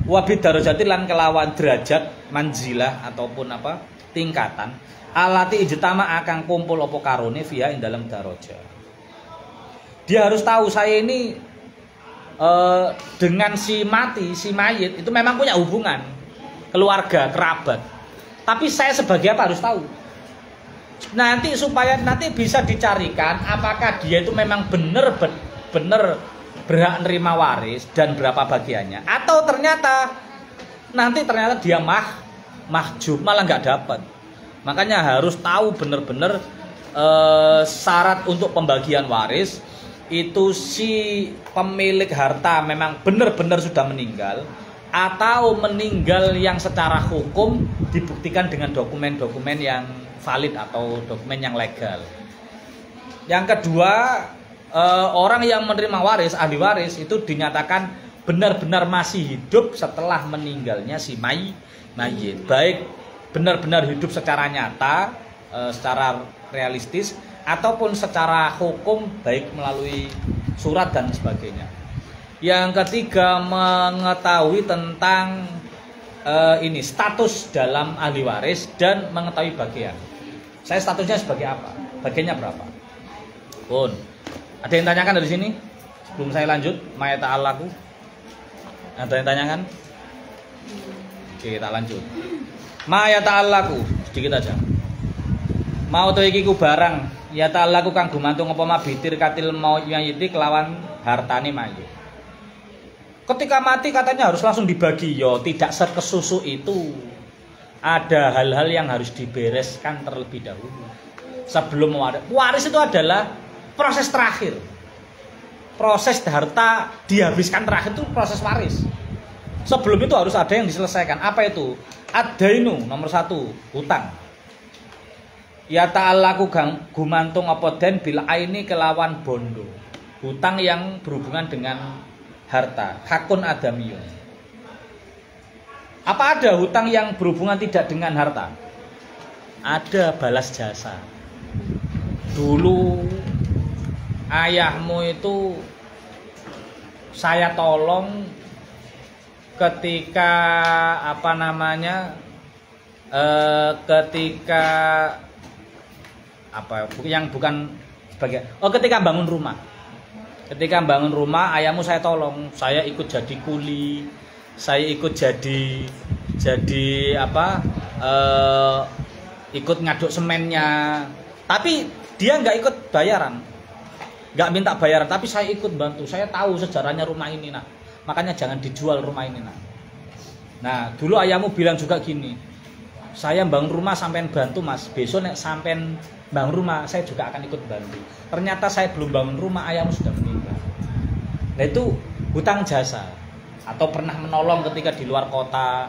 Wabid darajati lan kelawan derajat manzilah ataupun apa tingkatan. Alati ijtama akan kumpul opo karone via ing dalam darajat. Dia harus tahu saya ini dengan si mati, si mayit itu memang punya hubungan keluarga, kerabat. Tapi saya sebagai apa harus tahu. Nanti supaya nanti bisa dicarikan apakah dia itu memang benar berhak nerima waris dan berapa bagiannya, atau ternyata dia mahjub malah nggak dapat. Makanya harus tahu benar-benar syarat untuk pembagian waris. Itu si pemilik harta memang benar-benar sudah meninggal atau meninggal yang secara hukum dibuktikan dengan dokumen-dokumen yang valid atau dokumen yang legal. Yang kedua, orang yang menerima waris, ahli waris itu dinyatakan benar-benar masih hidup setelah meninggalnya si mayit. Baik benar-benar hidup secara nyata, secara realistis, ataupun secara hukum baik melalui surat dan sebagainya. Yang ketiga, mengetahui tentang ini status dalam ahli waris dan mengetahui bagian. Saya statusnya sebagai apa? Bagiannya berapa? Pun. Ada yang tanyakan dari sini? Sebelum saya lanjut, ma ta'alaku. Ada yang tanyakan? Oke, kita lanjut. Ma ta'alaku, sedikit aja. Mau to iki ku barang ya ta'ala kang gumantung apa mabitir katil mau mayiti kelawan hartane mayit. Ketika mati katanya harus langsung dibagi, yo tidak sekesusu itu. Ada hal-hal yang harus dibereskan terlebih dahulu sebelum waris itu adalah proses terakhir. Proses harta dihabiskan terakhir itu proses waris. Sebelum itu harus ada yang diselesaikan. Apa itu? Ad-dainu nomor 1, hutang. Ya ta'alaku gumantung apa den bil aini kelawan bondo. Hutang yang berhubungan dengan harta, hakun adamiyun. Apa ada hutang yang berhubungan tidak dengan harta? Ada balas jasa. Dulu ayahmu itu saya tolong ketika ketika yang bukan sebagai ketika bangun rumah. Ketika bangun rumah ayahmu saya tolong, saya ikut jadi kuli, saya ikut jadi ikut ngaduk semennya, tapi dia nggak ikut bayaran. nggak minta bayaran, tapi saya ikut bantu. Saya tahu sejarahnya rumah ini, nak. Makanya jangan dijual rumah ini, nak. Nah, dulu ayahmu bilang juga gini, saya bangun rumah sampean bantu, Mas. Besok nek sampean bangun rumah, saya juga akan ikut bantu. Ternyata saya belum bangun rumah, ayahmu sudah meninggal. Nah, itu hutang jasa. Atau pernah menolong ketika di luar kota.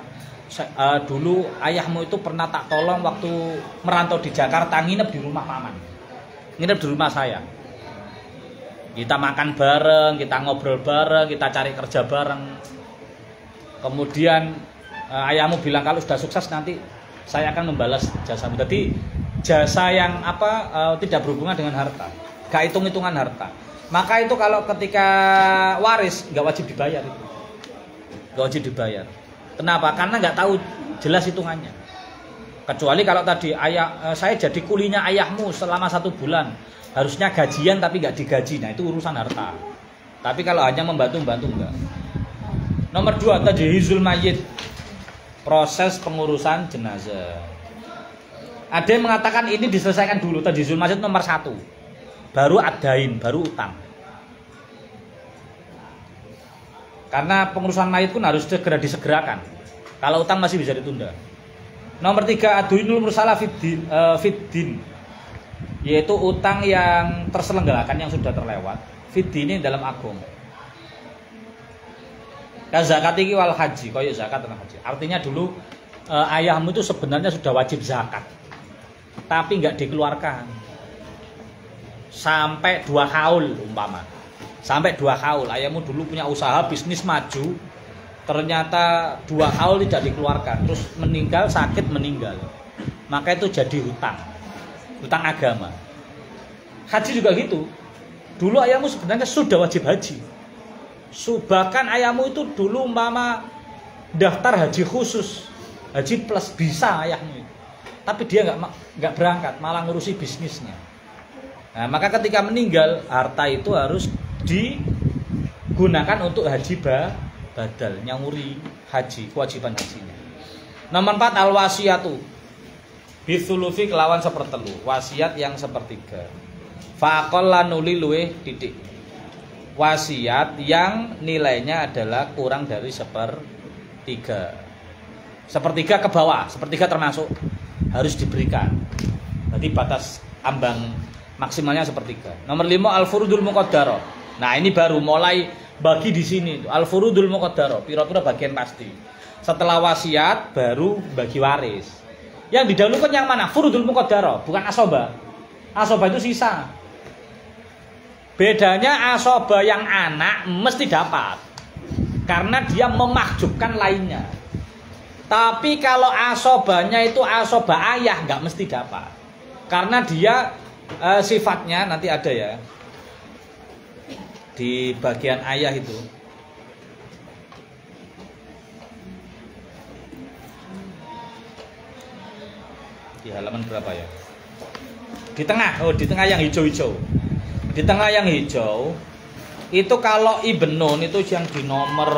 Dulu ayahmu itu pernah tak tolong waktu merantau di Jakarta, nginep di rumah paman, nginep di rumah saya. Kita makan bareng, kita ngobrol bareng, kita cari kerja bareng. Kemudian ayahmu bilang kalau sudah sukses nanti saya akan membalas jasamu. Jadi jasa yang tidak berhubungan dengan harta, gak hitung-hitungan harta. Maka itu kalau ketika waris nggak wajib dibayar itu, nggak wajib dibayar. Kenapa? Karena nggak tahu jelas hitungannya. Kecuali kalau tadi saya jadi kulinya ayahmu selama 1 bulan, harusnya gajian tapi nggak digaji. Nah itu urusan harta. Tapi kalau hanya membantu enggak. Nomor 2, tajhizul mayyit, proses pengurusan jenazah. Ada yang mengatakan ini diselesaikan dulu, tajhizul mayyit nomor 1, baru adain, baru utang. Karena pengurusan mayit pun harus segera disegerakan. Kalau utang masih bisa ditunda. Nomor 3, aduinul mursala fiddin, yaitu utang yang terselenggarakan yang sudah terlewat. Fiddin ini dalam agama. Zakat iki wal haji, koyo zakat dan haji. Artinya dulu ayahmu itu sebenarnya sudah wajib zakat, tapi nggak dikeluarkan sampai 2 haul umpama. Sampai 2 haul, ayahmu dulu punya usaha bisnis maju, ternyata 2 haul tidak dikeluarkan, terus meninggal, sakit meninggal, maka itu jadi hutang agama. Haji juga gitu, dulu ayahmu sebenarnya sudah wajib haji, bahkan ayahmu itu dulu umpama daftar haji khusus, haji plus bisa ayahmu, tapi dia nggak berangkat, malah ngurusi bisnisnya. Nah, maka ketika meninggal, harta itu harus digunakan untuk haji badal, nyanguri haji, kewajiban hajinya. Nomor 4, al wasiyatu bitsulufi kelawan 1/3, wasiat yang 1/3. Faqal lanuli luweh titik, wasiat yang nilainya adalah kurang dari 1/3. 1/3 ke bawah, 1/3 termasuk harus diberikan. Jadi batas ambang maksimalnya 1/3. Nomor 5, al furudul muqaddarah. Nah, ini baru mulai bagi di sini, al furudul muqaddarah, pira-pira bagian pasti. Setelah wasiat baru bagi waris. Yang didahulukan yang mana? Furudul muqaddarah, bukan asoba. Asoba itu sisa. Bedanya asoba yang anak mesti dapat, karena dia memahjubkan lainnya. Tapi kalau asobanya itu asoba ayah, nggak mesti dapat, karena dia sifatnya nanti ada ya di bagian ayah itu. Di halaman berapa ya? Di tengah, di tengah yang hijau-hijau. Di tengah yang hijau itu kalau ibnun itu yang di nomor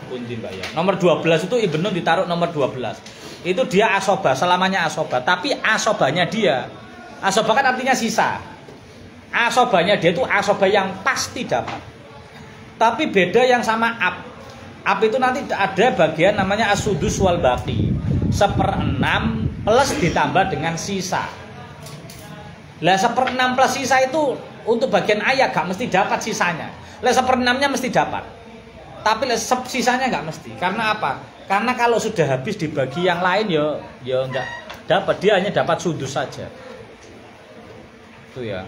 pundi Mbak ya. Nomor 12 itu ibnun ditaruh nomor 12. Itu dia asoba, selamanya asoba, tapi asobanya dia. Asoba kan artinya sisa. Asobanya dia itu asoba yang pasti dapat. Tapi beda yang sama ab. Ab itu nanti ada bagian namanya as-sudus wal baqi, 1/6 plus ditambah dengan sisa. Lah 1/6 plus sisa itu untuk bagian ayah gak mesti dapat sisanya. Lah 1/6-nya mesti dapat, tapi sisanya gak mesti. Karena apa? Karena kalau sudah habis dibagi yang lain ya nggak dapat, dia hanya dapat sudus saja. Itu ya.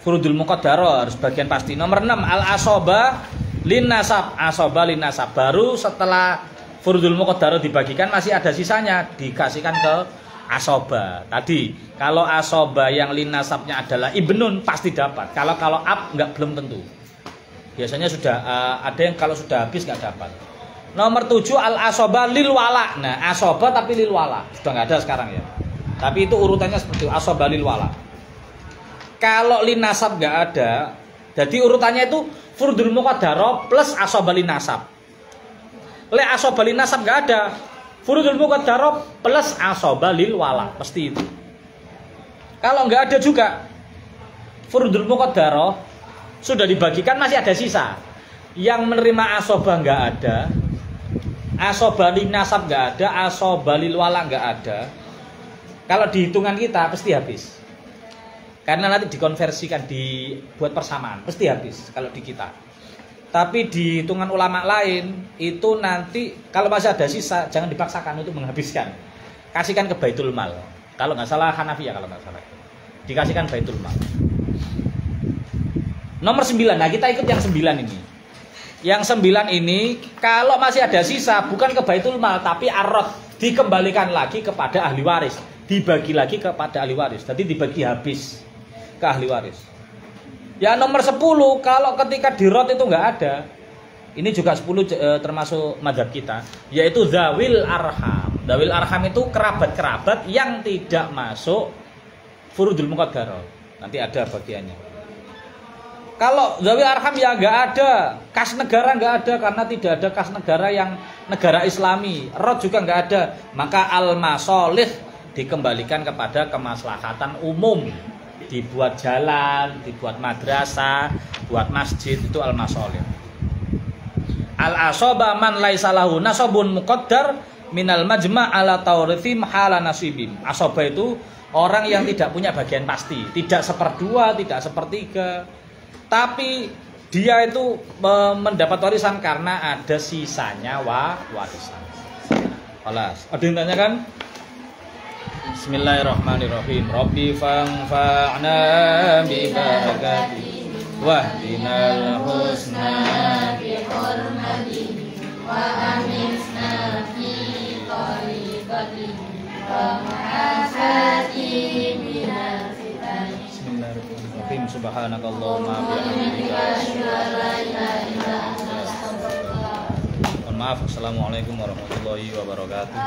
Furudul muqaddarah harus bagian pasti. Nomor 6, al asoba lin nasab, asoba lin nasab. Baru setelah furudul muqaddarah dibagikan masih ada sisanya, dikasihkan ke asoba. Tadi kalau asoba yang lin nasabnya adalah ibnun pasti dapat. Kalau ab belum tentu. Biasanya sudah ada yang kalau sudah habis nggak dapat. Nomor 7, al asoba lil wala. Nah, asoba tapi lil wala sudah nggak ada sekarang ya. Tapi itu urutannya seperti itu, asoba lil wala. Kalau lin nasab nggak ada, jadi urutannya itu furudul muqaddarah plus asoba lin nasab. Le asoba lin nasab nggak ada, furudul muqaddarah plus asoba lil wala, pasti itu. Kalau nggak ada juga furudul muqaddarah sudah dibagikan masih ada sisa. Yang menerima asobah nggak ada, asobah nasab nggak ada, asobah wala nggak ada. Kalau di hitungan kita pasti habis. Karena nanti dikonversikan, dibuat persamaan, pasti habis kalau di kita. Tapi di hitungan ulama lain itu nanti kalau masih ada sisa jangan dipaksakan untuk menghabiskan. Kasihkan ke Baitul Mal. Kalau nggak salah Hanafi ya kalau nggak salah. Dikasihkan Baitul Mal. Nomor 9. Nah, kita ikut yang 9 ini. Yang 9 ini kalau masih ada sisa bukan ke Baitul Mal tapi arad, dikembalikan lagi kepada ahli waris, dibagi lagi kepada ahli waris. Jadi dibagi habis ke ahli waris. Ya nomor 10 kalau ketika di rot itu nggak ada. Ini juga 10 termasuk mazhab kita, yaitu zawil arham. Zawil arham itu kerabat-kerabat yang tidak masuk furudul muqaddarah. Nanti ada bagiannya. Kalau zawil arham ya nggak ada, kas negara nggak ada karena tidak ada kas negara yang negara Islami, rot juga nggak ada, maka al-masolih dikembalikan kepada kemaslahatan umum, dibuat jalan, dibuat madrasah, buat masjid, itu al-masolih. Al-asoba man laisa lahu nasabun muqaddar minal majma' ala taurithi mahala nasibim. Asoba itu orang yang tidak punya bagian pasti, tidak seperdua, tidak sepertiga. Tapi dia itu mendapat warisan karena ada sisanya warisan. Alas, ada yang tanya kan? Bismillahirrahmanirrahim. Rabbi fa'na bi barakati wahdinal husna bi hurmati wa amisna fi tariqati wa ma'asati minal fitani. Bismillahirrahmanirrahim. Subhanakallahumma bihamdika. Mohon maaf. Assalamualaikum warahmatullahi wabarakatuh.